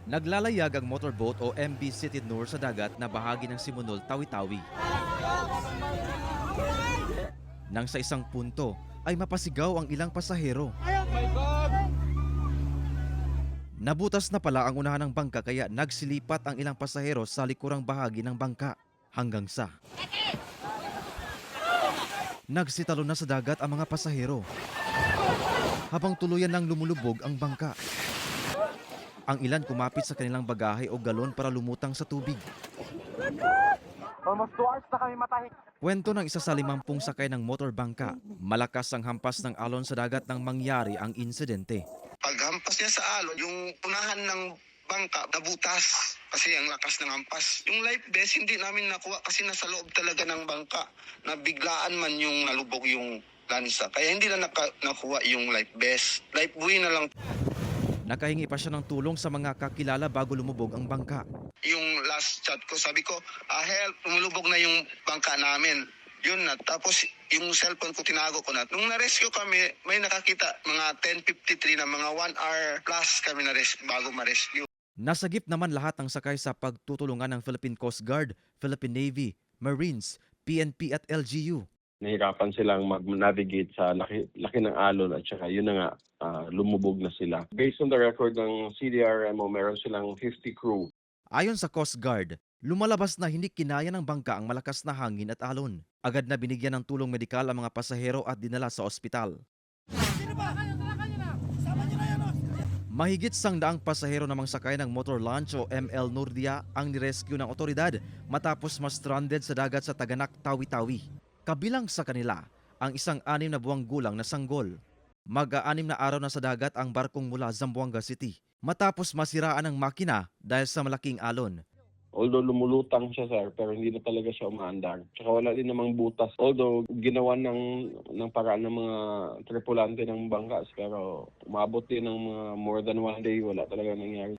Naglalayag ang motorboat o MV City Noor sa dagat na bahagi ng Simunol, Tawi-Tawi. Nang sa isang punto ay mapasigaw ang ilang pasahero. Nabutas na pala ang unahan ng bangka kaya nagsilipat ang ilang pasahero sa likurang bahagi ng bangka hanggang sa nagsitalo na sa dagat ang mga pasahero habang tuluyan nang lumulubog ang bangka. Ang ilan kumapit sa kanilang bagahe o galon para lumutang sa tubig. Almost 2 hours na kami matahik. Kwento ng isa sa 50 sakay ng motor bangka, malakas ang hampas ng alon sa dagat nang mangyari ang insidente. Paghampas niya sa alon, yung unahan ng bangka nabutas kasi ang lakas ng hampas. Yung life vest hindi namin nakuha kasi nasa loob talaga ng bangka. Nabiglaan man yung nalubog yung lansa. Kaya hindi na nakuha yung life vest. Life buoy na lang. Nakahingi pa siya ng tulong sa mga kakilala bago lumubog ang bangka. Yung last chat ko, sabi ko, help, lumulubog na yung bangka namin. Yun na. Tapos yung cellphone ko tinago ko na. Nung na-rescue kami, may nakakita mga 10:53 na mga 1 hour plus kami bago ma-rescue. Nasagip naman lahat ng sakay sa pagtutulungan ng Philippine Coast Guard, Philippine Navy, Marines, PNP at LGU. Nahirapan silang mag-navigate sa laki ng alon at saka yun na nga, lumubog na sila. Based on the record ng CDRMO, meron silang 50 crew. Ayon sa Coast Guard, lumalabas na hindi kinaya ng bangka ang malakas na hangin at alon. Agad na binigyan ng tulong medikal ang mga pasahero at dinala sa ospital. Mahigit 100 pasahero namang sakay ng motor launch o ML Nurdia ang nirescue ng otoridad matapos ma-stranded sa dagat sa Taganak, Tawi-Tawi. Kabilang sa kanila ang isang 6 na buwang gulang na sanggol. Mag-6 na araw na sa dagat ang barkong mula Zamboanga City matapos masiraan ang makina dahil sa malaking alon. Although lumulutang siya, sir, pero hindi na talaga siya umaandar. Tsaka wala din namang butas. Although ginawa ng paraan ng mga tripulante ng bangka, pero umabot din ng mga more than 1 day, wala talaga nangyari.